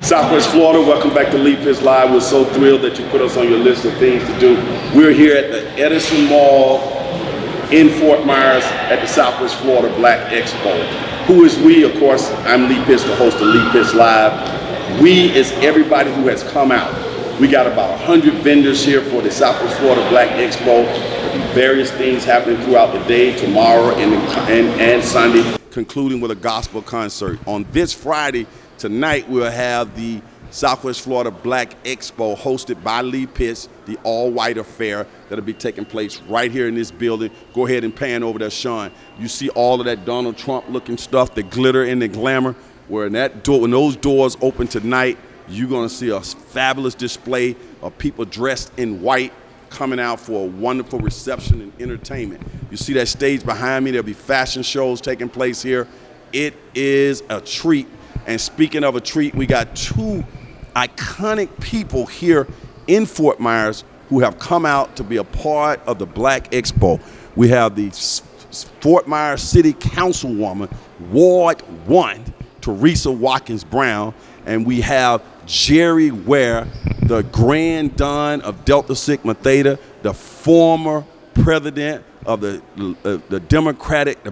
Southwest Florida, welcome back to Leap Is Live. We're so thrilled that you put us on your list of things to do. We're here at the Edison Mall in Fort Myers at the Southwest Florida Black Expo. Who is we? Of course, I'm Leap Is, the host of Leap Is Live. We is everybody who has come out. We got about 100 vendors here for the Southwest Florida Black Expo. Various things happening throughout the day, tomorrow and Sunday, concluding with a gospel concert. On this Friday, tonight we'll have the Southwest Florida Black Expo hosted by Lee Pitts, the all-white affair that'll be taking place right here in this building. Go ahead and pan over there, Sean. You see all of that Donald Trump looking stuff, the glitter and the glamour. When those doors open tonight, you're gonna see a fabulous display of people dressed in white coming out for a wonderful reception and entertainment. You see that stage behind me, there'll be fashion shows taking place here. It is a treat. And speaking of a treat, we got two iconic people here in Fort Myers who have come out to be a part of the Black Expo. We have the Fort Myers City Councilwoman, Ward 1, Teresa Watkins Brown, and we have Gerri Ware, the Grand Don of Delta Sigma Theta, the former president of the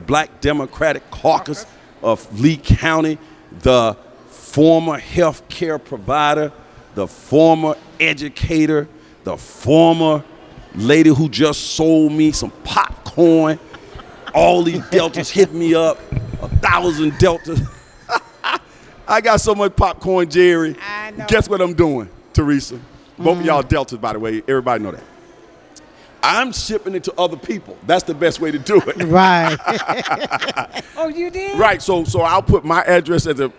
Black Democratic Caucus of Lee County, the former health care provider, the former educator, the former lady who just sold me some popcorn. All these deltas hit me up, 1,000 deltas. I got so much popcorn, Gerri. I know. Guess what I'm doing, Teresa? Both of y'all deltas, by the way. Everybody know that. I'm shipping it to other people. That's the best way to do it. Right. Oh, you did? Right. So I'll put my address as a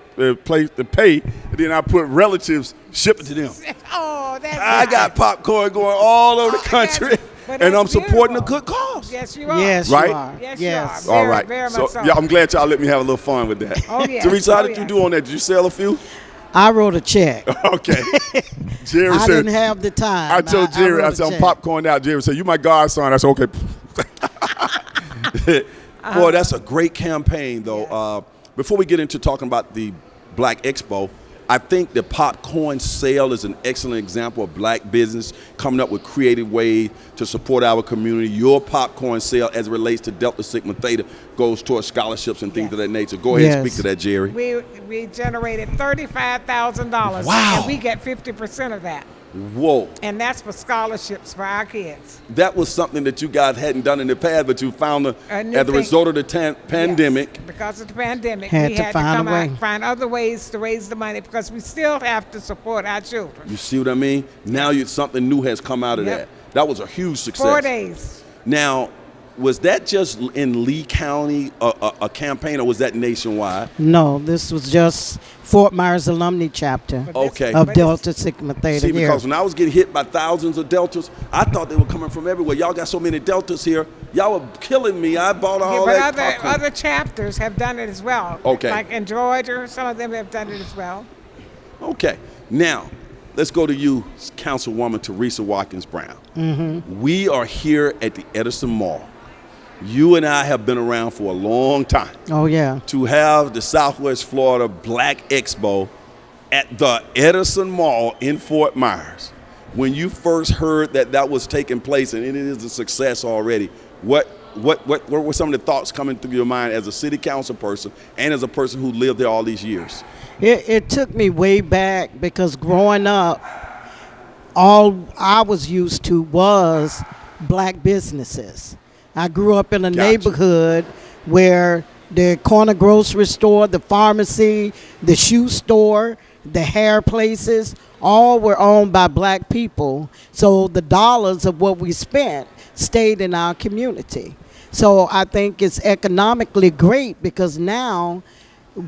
place to pay, and then I put relatives, ship it to them. Oh, that's I got popcorn going all over the country, but and I'm that's supporting a beautiful. good cause. Yes, you are. Yes, Right? you are. Yes, Yes. you are. All Very, right. very So much so. yeah, I'm glad y'all let me have a little fun with that. Oh, yes. Teresa, how Oh, did you yes. do on that? Did you sell a few? I wrote a check. Okay. Jerry I said, didn't have the time. I told Jerry, wrote I a said, I'm check. popcorn out. Jerry said, you my godson. I said, okay. Boy, that's a great campaign, though. Yes. Before we get into talking about the Black Expo, I think the popcorn sale is an excellent example of black business coming up with creative ways to support our community. Your popcorn sale, as it relates to Delta Sigma Theta, goes towards scholarships and things Yes. of that nature. Go ahead and Yes. speak to that, Jerry. We generated $35,000. Wow. And we get 50% of that. Whoa. And that's for scholarships for our kids. That was something that you guys hadn't done in the past, but you found A new as a thing. result of the pandemic. Yes, because of the pandemic, Had we to had find to come a way. out, find other ways to raise the money because we still have to support our children. You see what I mean? Now something new has come out of Yep. that. That was a huge success. 4 days. Now, was that just in Lee County, a campaign, or was that nationwide? No, this was just Fort Myers Alumni Chapter But this- Okay. of but Delta Sigma Theta See, here. because when I was getting hit by thousands of deltas, I thought they were coming from everywhere. Y'all got so many deltas here. Y'all were killing me. I bought all Yeah, that but popcorn. other chapters have done it as well. Okay. Like in Georgia, some of them have done it as well. Okay. Now, let's go to you, Councilwoman Teresa Watkins Brown. Mm-hmm. We are here at the Edison Mall. You and I have been around for a long time. Oh, yeah. To have the Southwest Florida Black Expo at the Edison Mall in Fort Myers. When you first heard that was taking place, and it is a success already, what were some of the thoughts coming through your mind as a city council person and as a person who lived there all these years? It took me way back because growing up, all I was used to was black businesses. I grew up in a Gotcha. neighborhood where the corner grocery store, the pharmacy, the shoe store, the hair places, all were owned by black people. So the dollars of what we spent stayed in our community. So I think it's economically great because now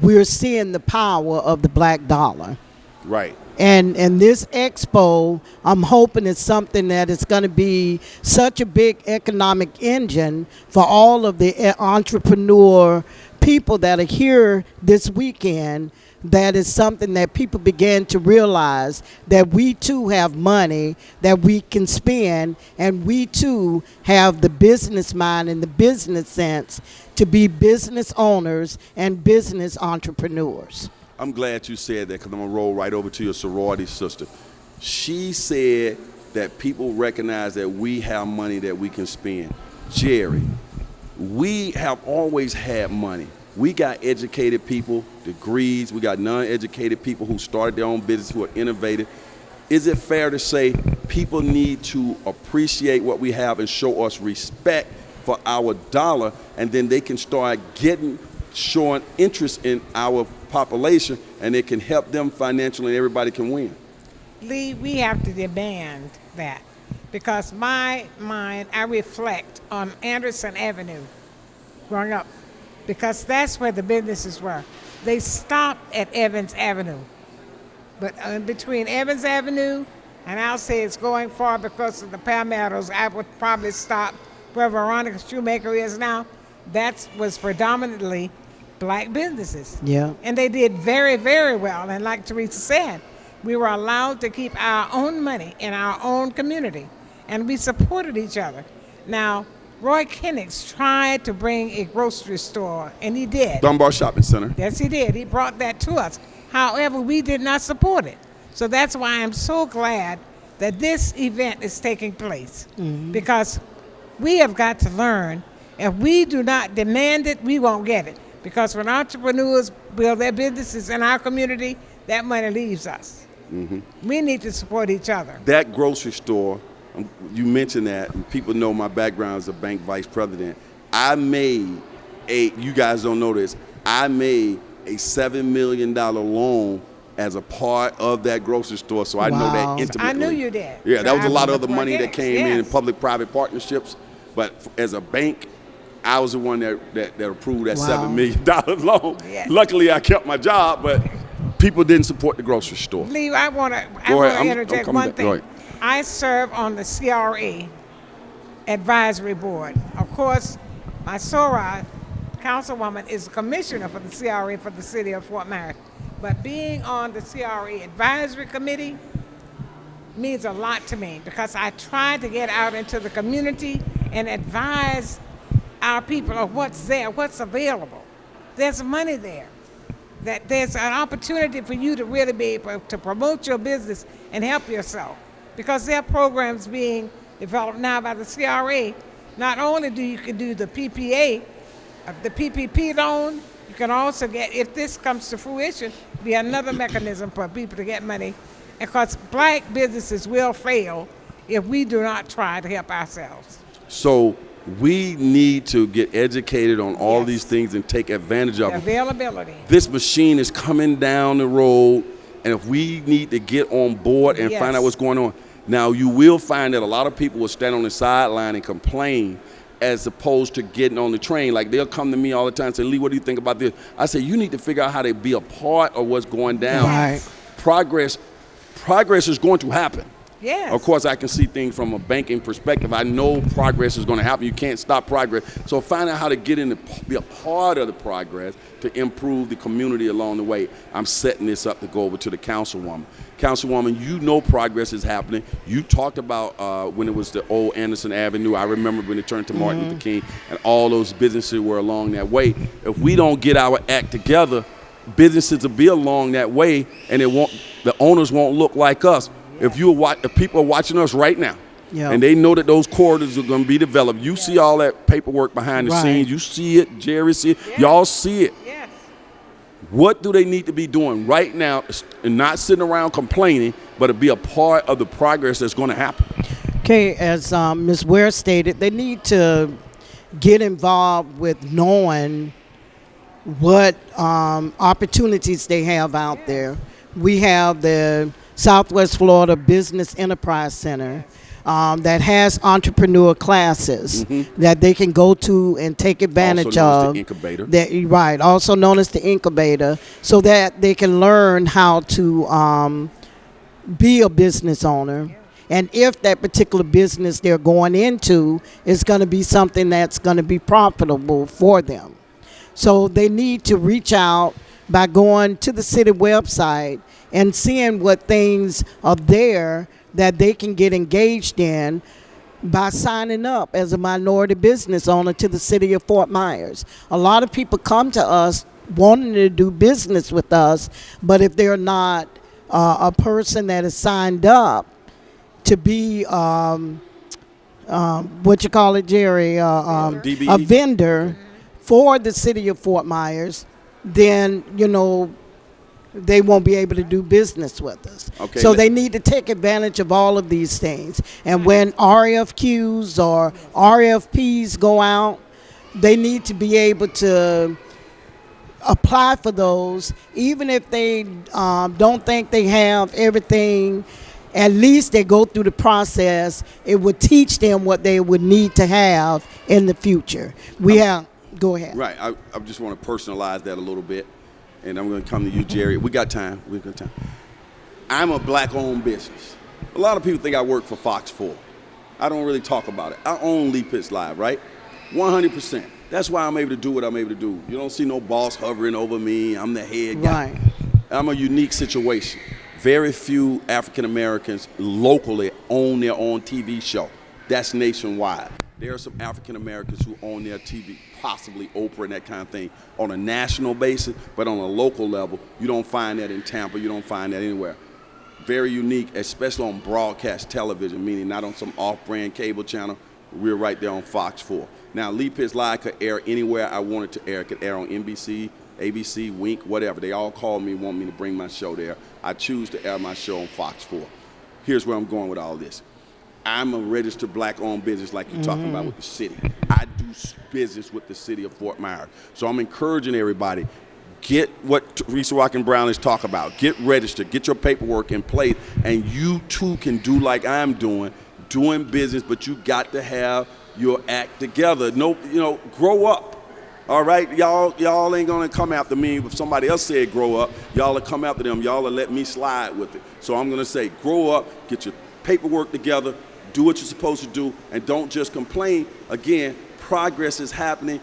we're seeing the power of the black dollar. Right. And this expo, I'm hoping it's something that is going to be such a big economic engine for all of the entrepreneur people that are here this weekend, that is something that people begin to realize that we too have money that we can spend, and we too have the business mind and the business sense to be business owners and business entrepreneurs. I'm glad you said that because I'm going to roll right over to your sorority sister. She said that people recognize that we have money that we can spend. Gerri, we have always had money. We got educated people, degrees. We got non-educated people who started their own business, who are innovative. Is it fair to say people need to appreciate what we have and show us respect for our dollar, and then they can start showing interest in our population, and it can help them financially and everybody can win? Lee, we have to demand that, because my mind, I reflect on Anderson Avenue growing up, because that's where the businesses were. They stopped at Evans Avenue. But between Evans Avenue, and I'll say it's going far because of the Palmettos, I would probably stop where Veronica Shoemaker is now. That was predominantly black businesses. Yeah. And they did very, very well. And like Teresa said, we were allowed to keep our own money in our own community, and we supported each other. Now, Roy Kinnick's tried to bring a grocery store, and he did. Dunbar Shopping Center. Yes, he did. He brought that to us. However, we did not support it. So that's why I'm so glad that this event is taking place, because we have got to learn. If we do not demand it, we won't get it. Because when entrepreneurs build their businesses in our community, that money leaves us. We need to support each other. That grocery store, you mentioned that, and people know my background as a bank vice president. You guys don't know this, I made a $7 million loan as a part of that grocery store, so I know that intimately. I knew you did. Yeah, that was a lot of other Yes, money that came in public-private partnerships, but as a bank, I was the one that approved that $7 million loan. Yes. Luckily, I kept my job, but people didn't support the grocery store. Lee, I want to interject one thing. I serve on the CRA advisory board. Of course, my SORA councilwoman is a commissioner for the CRA for the city of Fort Myers. But being on the CRA advisory committee means a lot to me, because I try to get out into the community and advise our people of what's there, what's available. There's money there. That there's an opportunity for you to really be able to promote your business and help yourself, because there are programs being developed now by the CRA. Not only do you can do the PPA, the PPP loan, you can also get, if this comes to fruition, be another mechanism for people to get money, because black businesses will fail if we do not try to help ourselves. So we need to get educated on all these things and take advantage of them. Availability. This machine is coming down the road, and if we need to get on board and find out what's going on. Now, you will find that a lot of people will stand on the sideline and complain as opposed to getting on the train. Like, they'll come to me all the time and say, Lee, what do you think about this? I say, you need to figure out how to be a part of what's going down. Right. Progress is going to happen. Yes. Of course, I can see things from a banking perspective. I know progress is going to happen. You can't stop progress. So find out how to get in be a part of the progress to improve the community along the way. I'm setting this up to go over to the councilwoman. Councilwoman, you know progress is happening. You talked about when it was the old Anderson Avenue. I remember when it turned to Martin Luther King, and all those businesses were along that way. If we don't get our act together, businesses will be along that way, and the owners won't look like us. If people are watching us right now, and they know that those corridors are going to be developed, you see all that paperwork behind the scenes. You see it, Gerri see it, y'all see it. Yes. What do they need to be doing right now, and not sitting around complaining, but to be a part of the progress that's going to happen? Okay, as Ms. Ware stated, they need to get involved with knowing what opportunities they have out there. We have the Southwest Florida Business Enterprise Center that has entrepreneur classes that they can go to and take advantage also known of. as the incubator. Right, also known as the incubator, so that they can learn how to be a business owner. And if that particular business they're going into is going to be something that's going to be profitable for them. So they need to reach out by going to the city website and seeing what things are there that they can get engaged in by signing up as a minority business owner to the city of Fort Myers. A lot of people come to us wanting to do business with us, but if they're not a person that is signed up to be what you call it, Gerri, a DBE? vendor for the city of Fort Myers, then, you know, they won't be able to do business with us. Okay, So they need to take advantage of all of these things. And when RFQs or RFPs go out, they need to be able to apply for those, even if they don't think they have everything. At least they go through the process. It would teach them what they would need to have in the future. Go ahead. Right. I just want to personalize that a little bit, and I'm going to come to you, Gerri. We got time. We got time. I'm a black-owned business. A lot of people think I work for FOX4. I don't really talk about it. I own Leap It's Live, right? 100%. That's why I'm able to do what I'm able to do. You don't see no boss hovering over me. I'm the head guy. Right. I'm a unique situation. Very few African Americans locally own their own TV show. That's nationwide. There are some African Americans who own their TV, possibly Oprah and that kind of thing, on a national basis, but on a local level, you don't find that in Tampa, you don't find that anywhere. Very unique, especially on broadcast television, meaning not on some off-brand cable channel. We're right there on FOX4. Now, Leap It's Live could air anywhere I wanted to air. It could air on NBC, ABC, Wink, whatever. They all call me, want me to bring my show there. I choose to air my show on FOX4. Here's where I'm going with all this. I'm a registered black-owned business like you're talking about with the city. I do business with the city of Fort Myers. So I'm encouraging everybody, get what Teresa Watkins Brown is talking about. Get registered, get your paperwork in place, and you too can do like I'm doing business, but you got to have your act together. No, you know, grow up. All right, y'all ain't gonna come after me. If somebody else said grow up, y'all will come after them. Y'all will let me slide with it. So I'm gonna say grow up, get your paperwork together, do what you're supposed to do, and don't just complain. Again, progress is happening.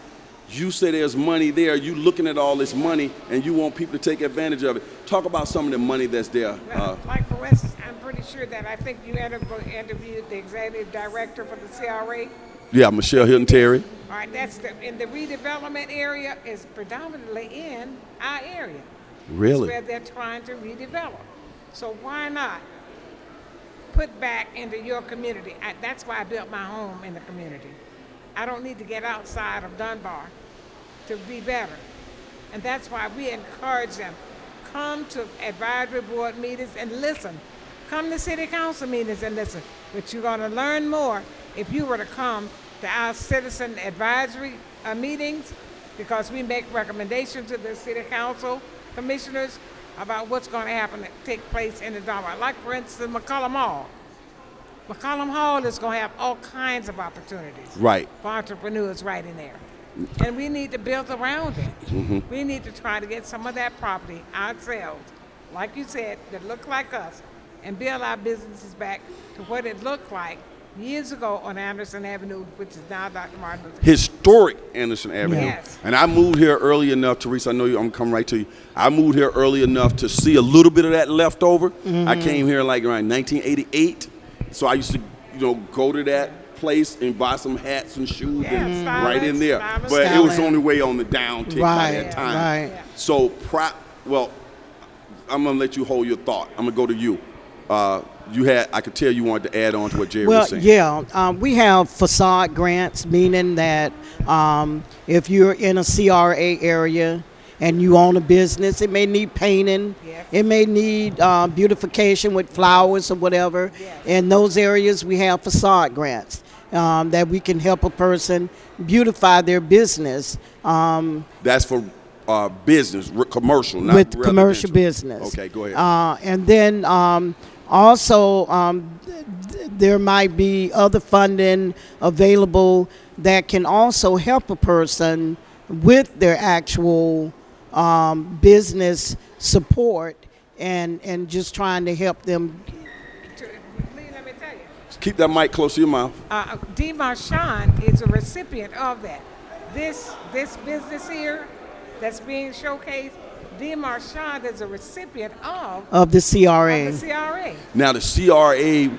You say there's money there. You looking at all this money, and you want people to take advantage of it. Talk about some of the money that's there. Well, like for instance, I'm pretty sure that I think you interviewed the executive director for the CRA. Yeah, Michelle Hilton Terry. All right, that's in the redevelopment area is predominantly in our area. Really? It's where they're trying to redevelop. So why not put back into your community? That's why I built my home in the community. I don't need to get outside of Dunbar to be better. And that's why we encourage them. Come to advisory board meetings and listen. Come to city council meetings and listen. But you're going to learn more if you were to come to our citizen advisory meetings, because we make recommendations to the city council commissioners about what's going to happen, take place in the Dunbar. Like, for instance, McCollum Hall. McCollum Hall is going to have all kinds of opportunities Right. for entrepreneurs right in there. And we need to build around it. We need to try to get some of that property ourselves, like you said, that look like us, and build our businesses back to what it looked like years ago on Anderson Avenue, which is now Dr. Martin Luther King. Historic Anderson Avenue. Yes. And I moved here early enough, Teresa, I know I'm coming right to you. I moved here early enough to see a little bit of that left over. I came here like around 1988. So I used to, go to that place and buy some hats and shoes and right in there. But it was only way on the downtick by that time. Right. Yeah. So, I'm going to let you hold your thought. I'm going to go to you. I could tell you wanted to add on to what Gerri was saying. Yeah, we have facade grants, meaning that if you're in a CRA area and you own a business, it may need painting, Yes. it may need beautification with flowers or whatever. Yes. In those areas, we have facade grants that we can help a person beautify their business. That's for business, commercial, not with commercial residential. business. Okay, go ahead. And then also, there might be other funding available that can also help a person with their actual business support and just trying to help them. Lee, let me tell you. Keep that mic close to your mouth. D. Marchand is a recipient of that. This business here that's being showcased, D. Marchand is a recipient of Of the CRA. the CRA. Now, the CRA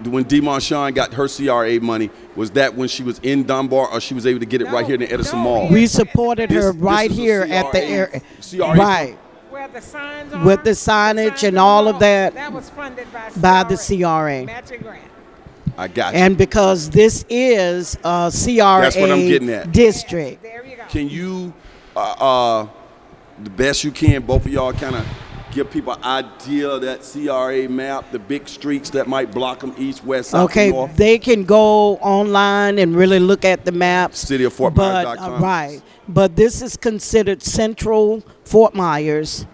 when DeMarchon got her CRA money, was that when she was in Dunbar, or she was able to get it right here in the Edison Mall? We supported her This right is a here at the CRA. area. Right. Where the signs are, With the signage and all of that. That was funded by the CRA. Matching grant. I got you. And because this is a CRA That's what I'm getting at. district. There you go. Can you, the best you can, both of y'all kind of give people an idea of that CRA map, the big streets that might block them east, west, south, Okay, and north? they can go online and really look at the maps. CityofFortMyers.com. Right. But this is considered Central Fort Myers,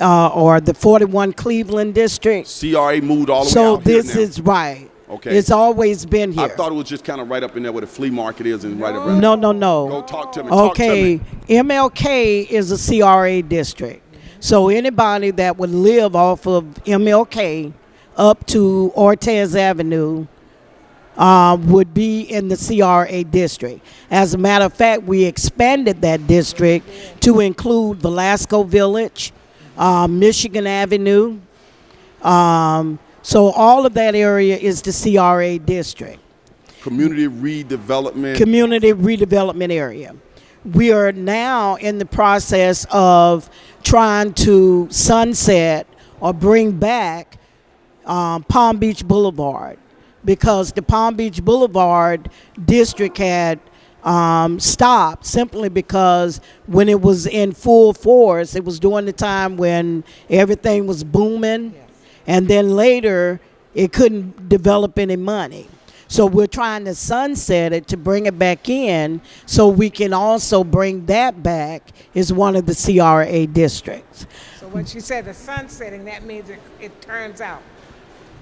or the 41 Cleveland district. CRA moved all the way So out here this now. is right. Okay. It's always been here. I thought it was just kind of right up in there where the flea market is and right around. No. Go talk to me. Talk to Okay, me. MLK is a CRA district. So anybody that would live off of MLK up to Ortez Avenue would be in the CRA district. As a matter of fact, we expanded that district to include Velasco Village, Michigan Avenue. So all of that area is the CRA district. Community redevelopment. Community redevelopment area. We are now in the process of trying to sunset or bring back Palm Beach Boulevard, because the Palm Beach Boulevard district had stopped simply because when it was in full force, it was during the time when everything was booming, and then later it couldn't develop any money. So we're trying to sunset it to bring it back in so we can also bring that back as one of the CRA districts. So when she said the sunsetting, that means it turns out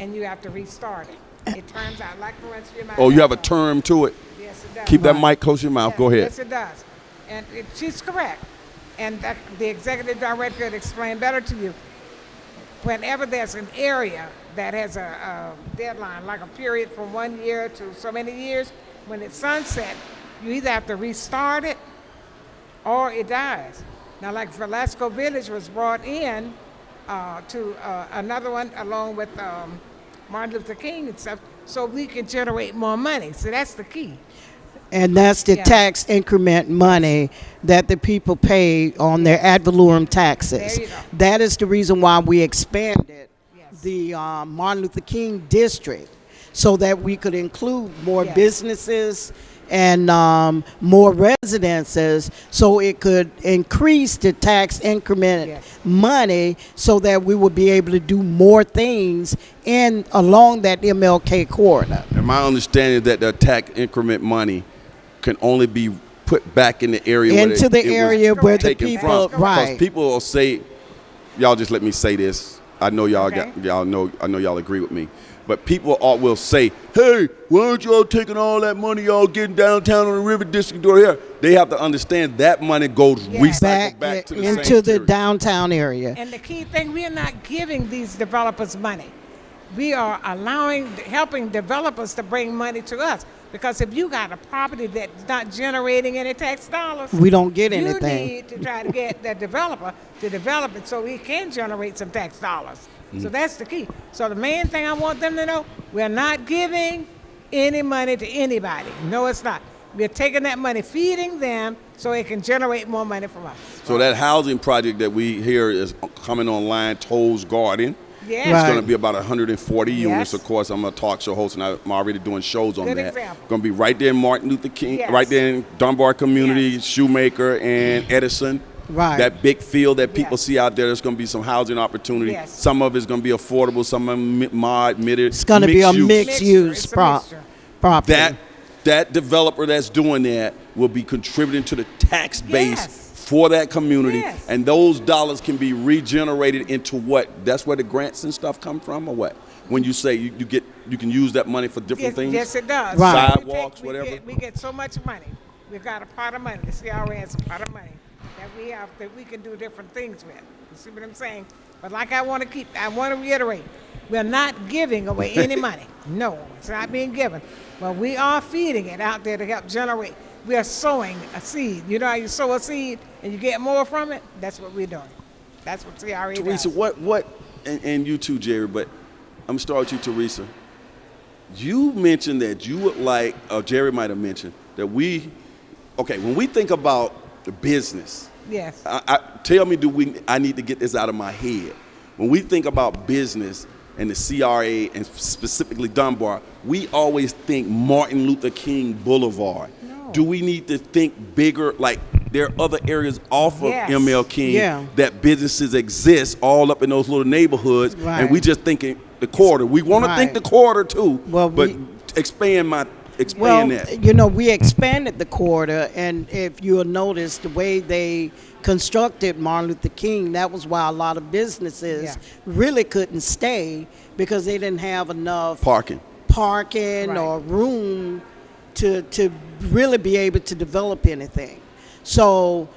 and you have to restart it. It turns out, like for instance, you might Oh, you have a term to it? Yes, it does. Keep that mic close to your mouth. Yes, Go ahead. Yes, it does. And she's correct. And the executive director could explain better to you. Whenever there's an area that has a deadline, like a period from 1 year to so many years, when it's sunset, you either have to restart it or it dies. Now, like Velasco Village was brought in to another one along with Martin Luther King and stuff, so we can generate more money. So that's the key. And that's the tax increment money that the people pay on their ad valorem taxes. There you go. That is the reason why we expanded the Martin Luther King district, so that we could include more businesses and more residences, so it could increase the tax increment money, so that we would be able to do more things along that MLK corridor. And my understanding is that the tax increment money can only be put back in the area Into the area where the people, Because people will say, y'all just let me say this. I know y'all I know y'all agree with me. But people will say, hey, why aren't y'all taking all that money y'all getting downtown on the River District door here? They have to understand that money goes recycled back to the into the downtown area. And the key thing, we are not giving these developers money. We are helping developers to bring money to us. Because if you got a property that's not generating any tax dollars, we don't get anything. You need to try to get the developer to develop it so he can generate some tax dollars. So that's the key. So the main thing I want them to know, we're not giving any money to anybody. No, it's not. We're taking that money, feeding them so it can generate more money from us. So that housing project that we hear is coming online, Toll's Garden. Yes. It's going to be about 140 units. Yes. Of course, I'm a talk show host, and I'm already doing shows on Good that. example. Going to be right there in Martin Luther King, Yes. right there in Dunbar Community, Yes. Shoemaker, and Edison. Right. That big field that people Yes. see out there, there's going to be some housing opportunity. Yes. Some of it's going to be affordable, some of them mid. It's going to be a mixed use It's a mixture. property. That developer that's doing that will be contributing to the tax base Yes. for that community, Yes. and those dollars can be regenerated into what? That's where the grants and stuff come from, or what? When you say you can use that money for different things. Yes, it does. Right. Sidewalks, whatever. We get so much money. We've got a pot of money. The CRA has a pot of money that we can do different things with. You see what I'm saying? But like I want to reiterate, we're not giving away any money. No, it's not being given. But we are feeding it out there to help generate. We are sowing a seed. You know how you sow a seed and you get more from it? That's what we're doing. That's what CRA Teresa, does. what, and you too, Gerri, but I'm going to start with you, Teresa. you mentioned that you would like, or Gerri might have mentioned, that when we think about the business, Yes. tell me, I need to get this out of my head. When we think about business and the CRA and specifically Dunbar, we always think Martin Luther King Boulevard. No. Do we need to think bigger, like there are other areas off of Yes. ML King Yeah. that businesses exist all up in those little neighborhoods, Right. and we just thinking the corridor. We want to think Right. the corridor too, Well, but expand that. You know, we expanded the corridor, and if you'll notice the way they constructed Martin Luther King, that was why a lot of businesses Yeah. really couldn't stay because they didn't have enough Parking. Right. or room to really be able to develop anything. So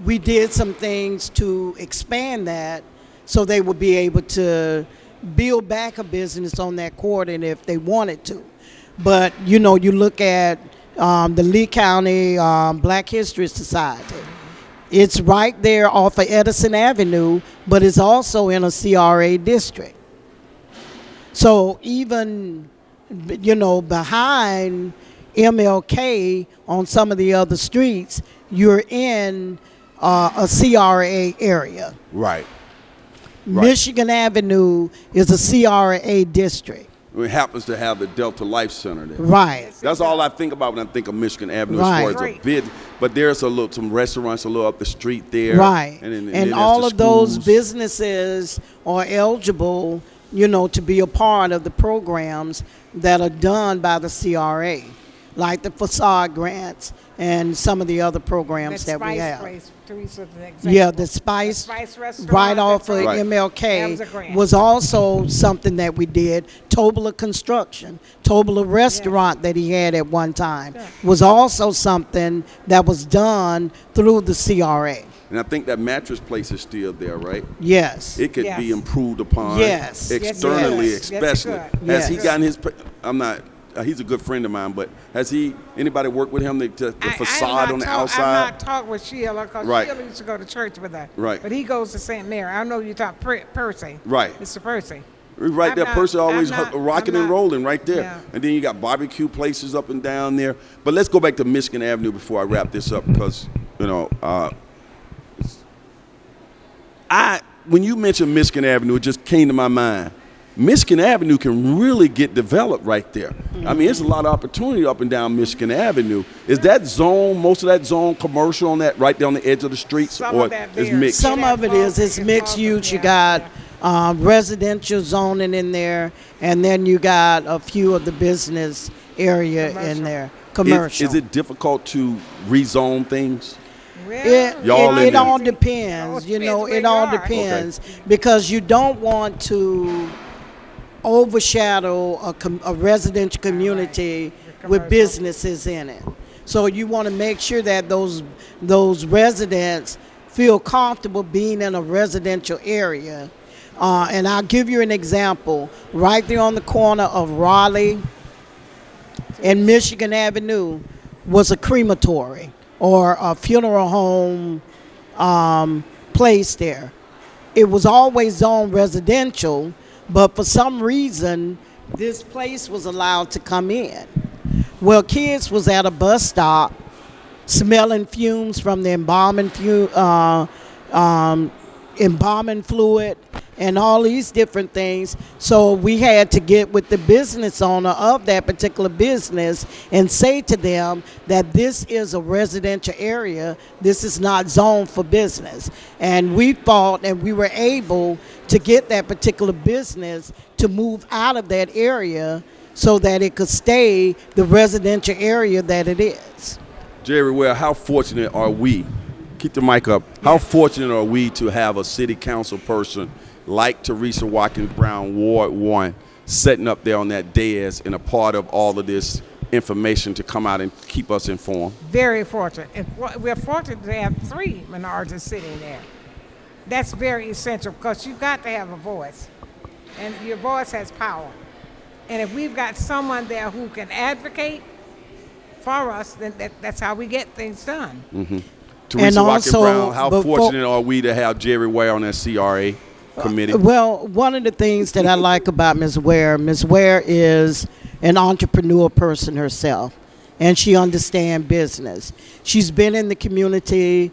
we did some things to expand that so they would be able to build back a business on that corridor if they wanted to. But, you know, you look at the Lee County Black History Society. It's right there off of Edison Avenue, but it's also in a CRA district. So even, you know, behind MLK on some of the other streets, you're in a CRA area. Right. Michigan Avenue is a CRA district. It happens to have the Delta Life Center there. Right. That's all I think about when I think of Michigan Avenue Right. as far as a bid. But there's some restaurants a little up the street there. Right. And then And there's all the of those schools. businesses are eligible, you know, to be a part of the programs that are done by the CRA, like the facade grants and some of the other programs that we have. Place, Teresa, the example. Yeah, the Spice Restaurant. right off of that's Right. That MLK was a grant. was also something that we did. Tobola Construction, Tobola Restaurant that he had at one time Yeah. was also something that was done through the CRA. And I think that mattress place is still there, right? Yes. It could be Yes. improved upon. Yes. Externally, Yes, it especially. could. Has he Yes. gotten his? I'm not. He's a good friend of mine, but has anybody worked with him? The facade on the outside. I've not talked with Sheila because Right. Sheila used to go to church with her. Right. But he goes to St. Mary. I know you talk Percy. Right. Mr. Percy. Right I'm there, not- person always I'm not- rocking I'm and not- rolling right there. Yeah. And then you got barbecue places up and down there. But let's go back to Michigan Avenue before I wrap this up because, you know, when you mentioned Michigan Avenue, it just came to my mind. Michigan Avenue can really get developed right there. I mean, there's a lot of opportunity up and down Michigan Avenue. Is that zone, most of that zone commercial on that right there on the edge of the streets, Some or of that is there. mixed? Some of it is. It's It's mixed involved, use. You yeah, got residential zoning in there, and then you got a few of the business area in Commercial. there. Commercial. Is it difficult to rezone things? Well, Y'all in it there. all depends. You know, where it you all are. depends because you don't want to overshadow a residential community with Commercial. businesses in it. So you want to make sure that those residents feel comfortable being in a residential area. And I'll give you an example. Right there on the corner of Raleigh and Michigan Avenue was a crematory or a funeral home place there. It was always zoned residential, but for some reason, this place was allowed to come in. Well, kids was at a bus stop smelling fumes from the embalming fluid and all these different things. So we had to get with the business owner of that particular business and say to them that this is a residential area. This is not zoned for business. And we fought and we were able to get that particular business to move out of that area so that it could stay the residential area that it is. Gerri, well, how fortunate are we? Keep the mic up. How fortunate are we to have a city council person like Teresa Watkins Brown, Ward 1, sitting up there on that dais and a part of all of this information to come out and keep us informed? Very fortunate. And we're fortunate to have 3 minorities sitting there. That's very essential because you've got to have a voice. And your voice has power. And if we've got someone there who can advocate for us, then that's how we get things done. Teresa Watkins also, Brown, how before- fortunate are we to have Gerri Ware on that CRA? committee? Well, one of the things that I like about Ms. Ware is an entrepreneur person herself, and she understands business. She's been in the community.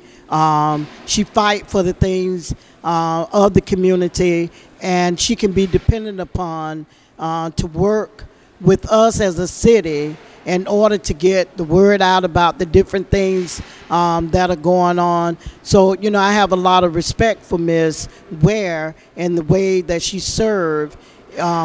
She fight for the things of the community, and she can be dependent upon to work with us as a city in order to get the word out about the different things that are going on. So, you know, I have a lot of respect for Ms. Ware and the way that she served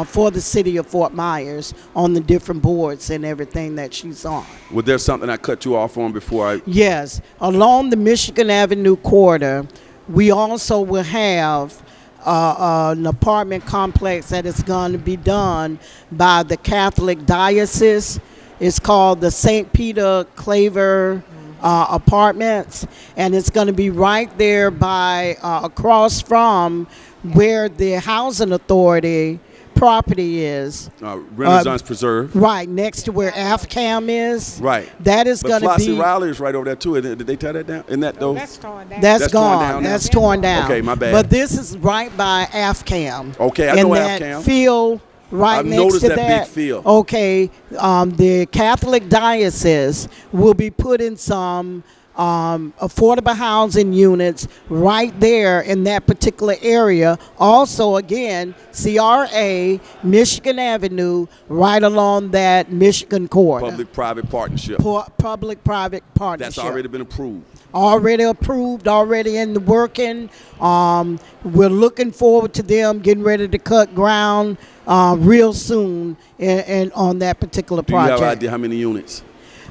for the city of Fort Myers on the different boards and everything that she's on. Was there something I cut you off on before I? Yes. Along the Michigan Avenue corridor, we also will have an apartment complex that is going to be done by the Catholic Diocese. It's called the St. Peter Claver Apartments, and it's going to be right there by across from where the Housing Authority property is. Renaissance Preserve. Right, next to where AFCAM is. Right. That is going to be. Flossie Riley is right over there too. Did they tear that down? Isn't that though? That's torn down. That's That's torn gone. down now? That's torn down. Okay, my bad. But this is right by AFCAM. Okay, I know in that AFCAM. field right I've next noticed to that big field. Okay, the Catholic Diocese will be putting some affordable housing units right there in that particular area. Also, again, CRA, Michigan Avenue, right along that Michigan corridor. Public-private partnership. Public-private partnership. That's already been approved. Already approved, already in the working. We're looking forward to them getting ready to cut ground real soon and on that particular Do you project. have an idea how many units?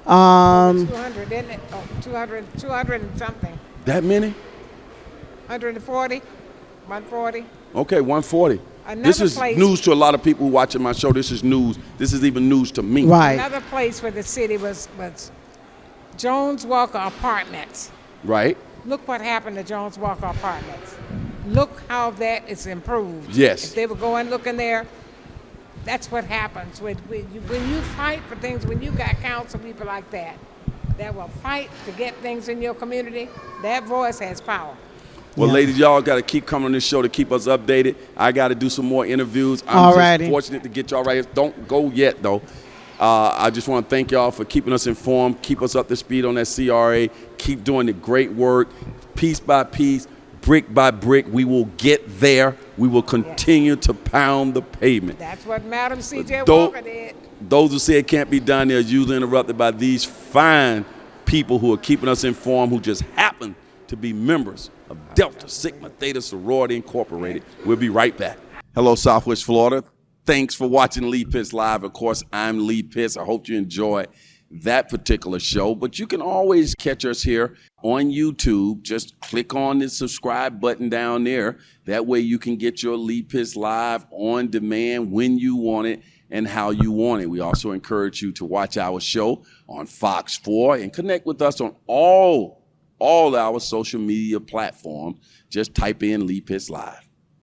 200, isn't it? Oh, 200 and something. That many? 140, 140. Okay, 140. Another This is place- news to a lot of people who watching my show. This is news. This is even news to me. Right. Another place where the city was Jones Walker Apartments. Right? Look what happened to Jones Walker Apartments. Look how that is improved. Yes. If they were going looking there, that's what happens when you fight for things. When you got council people like that will fight to get things in your community, that voice has power. Well, Yeah. ladies, y'all got to keep coming on this show to keep us updated. I got to do some more interviews. I'm Alrighty. just fortunate to get y'all right here. Don't go yet, though. I just want to thank y'all for keeping us informed, keep us up to speed on that CRA, keep doing the great work, piece by piece, brick by brick. We will get there. We will continue to pound the pavement. That's what Madam C.J. Though- Walker did. Those who say it can't be done, they're usually interrupted by these fine people who are keeping us informed, who just happen to be members of Delta Sigma Theta Sorority Incorporated. We'll be right back. Hello, Southwest Florida. Thanks for watching Lee Pitts Live. Of course, I'm Lee Pitts. I hope you enjoy that particular show, but you can always catch us here on YouTube. Just click on the subscribe button down there. That way you can get your Lee Pitts Live on demand when you want it and how you want it. We also encourage you to watch our show on FOX4 and connect with us on all our social media platforms. Just type in Lee Pitts Live.